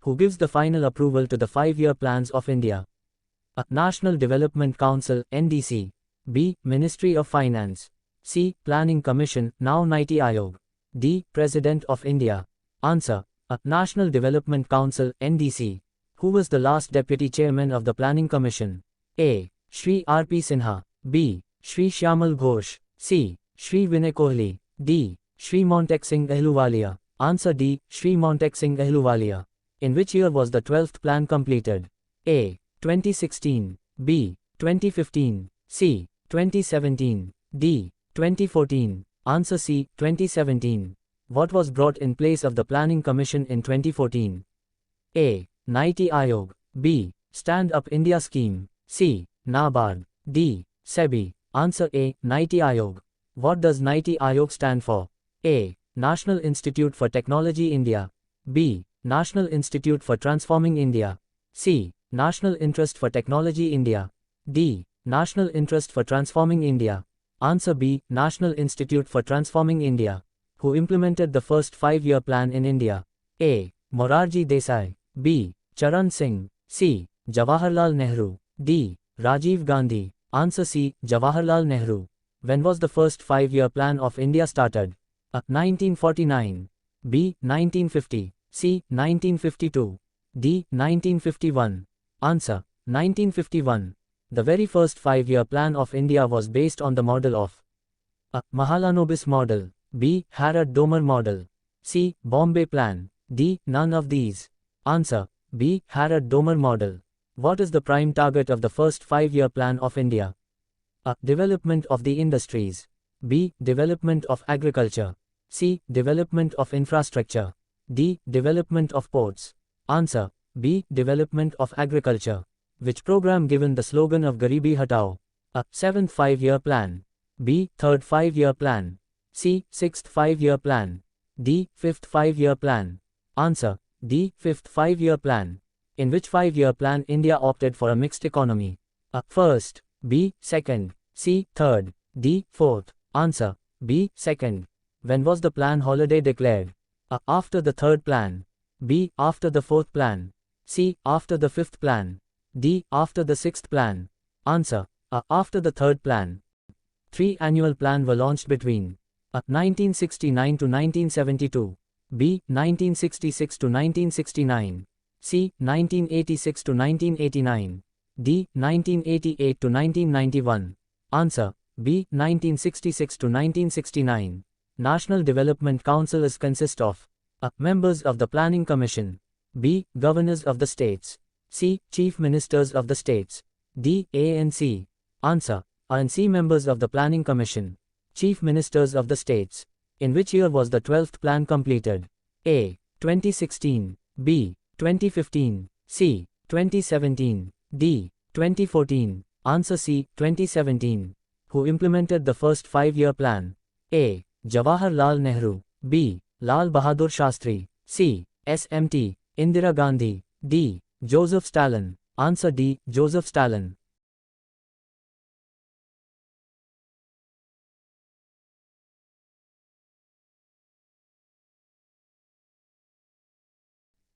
Who gives the final approval to the 5-year plans of India? A. National Development Council, NDC. B. Ministry of Finance. C. Planning Commission, now Niti Aayog. D. President of India. Answer. A. National Development Council, NDC. Who was the last deputy chairman of the Planning Commission? A. Shri R.P. Sinha. B. Shri Shyamal Ghosh. C. Shri Vinay Kohli. D. Shri Montek Singh Ahluwalia. Answer D. Shri Montek Singh Ahluwalia. In which year was the 12th plan completed? A. 2016. B. 2015. C. 2017. D. 2014. Answer C. 2017. What was brought in place of the Planning Commission in 2014? A. Niti Aayog. B. Stand Up India Scheme. C. NABARD. D. SEBI. Answer A. Niti Aayog. What does Niti Aayog stand for? A. National Institute for Technology India. B. National Institute for Transforming India. C. National Interest for Technology India. D. National Interest for Transforming India. Answer B. National Institute for Transforming India. Who implemented the first 5-year plan in India? A. Morarji Desai. B. Charan Singh. C. Jawaharlal Nehru. D. Rajiv Gandhi. Answer C. Jawaharlal Nehru. When was the first 5-year plan of India started? A. 1949. B. 1950. C. 1952. D. 1951. Answer. 1951. The very first 5-year plan of India was based on the model of A. Mahalanobis model. B. Harrod-Domer model. C. Bombay Plan. D. None of these. Answer. B. Harrod-Domer model. What is the prime target of the first 5-year plan of India? A. Development of the industries. B. Development of agriculture. C. Development of infrastructure. D. Development of ports. Answer. B. Development of agriculture. Which program given the slogan of Garibi Hatao? A. 7th 5-year plan. B. 3rd 5-year plan. C. 6th 5-year plan. D. 5th 5-year plan. Answer. D. 5th 5-year plan. In which 5-year plan India opted for a mixed economy? A. 1st. B. 2nd. C. 3rd. D. 4th. Answer. B. 2nd. When was the plan holiday declared? A. After the 3rd plan. B. After the 4th plan. C. After the 5th plan. D. After the 6th plan. Answer. A. After the 3rd plan. 3 annual plan were launched between A. 1969 to 1972. B. 1966 to 1969. C. 1986 to 1989. D. 1988 to 1991. Answer. B. 1966 to 1969. National Development Council is consist of A. Members of the Planning Commission. B. Governors of the states. C. Chief Ministers of the states. D. A and C. Answer. A and C members of the Planning Commission. Chief Ministers of the states. In which year was the 12th plan completed? A. 2016. B. 2015. C. 2017. D. 2014. Answer C. 2017. Who implemented the first 5-year plan? A. Jawaharlal Nehru. B. Lal Bahadur Shastri. C. SMT. Indira Gandhi. D. Joseph Stalin. Answer D. Joseph Stalin.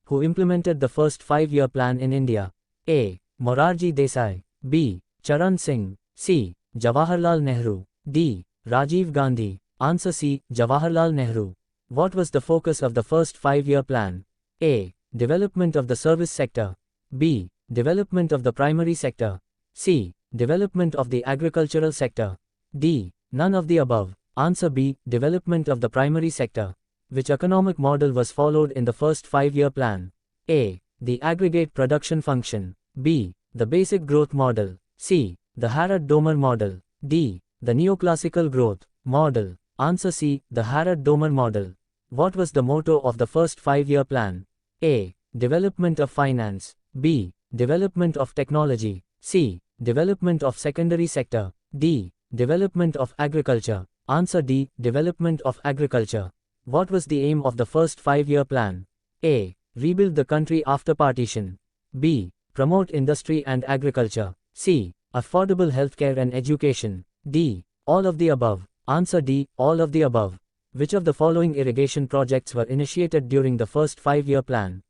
Who implemented the first 5-year plan in India? A. Morarji Desai. B. Charan Singh. C. Jawaharlal Nehru. D. Rajiv Gandhi. Answer C. Jawaharlal Nehru. What was the focus of the first 5-year plan? A. Development of the service sector. B. Development of the primary sector. C. Development of the agricultural sector. D. None of the above. Answer B. Development of the primary sector. Which economic model was followed in the first 5-year plan? A. The aggregate production function. B. The basic growth model. C. The Harrod-Domer model. D. The neoclassical growth model. Answer C. The Harrod-Domer model. What was the motto of the first 5-year plan? A. Development of finance. B. Development of technology. C. Development of secondary sector. D. Development of agriculture. Answer D. Development of agriculture. What was the aim of the first 5-year plan? A. Rebuild the country after partition. B. Promote industry and agriculture. C. Affordable healthcare and education. D. All of the above. Answer D. All of the above. Which of the following irrigation projects were initiated during the first 5-year plan?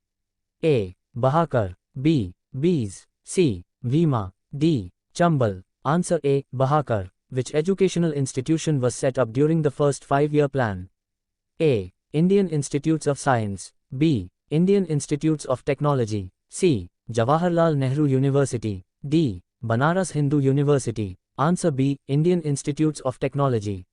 A. Bahakar. B. Bees. C. Bhima. D. Chambal. Answer A. Bahakar. Which educational institution was set up during the first 5-year plan? A. Indian Institutes of Science. B. Indian Institutes of Technology. C. Jawaharlal Nehru University. D. Banaras Hindu University. Answer B. Indian Institutes of Technology.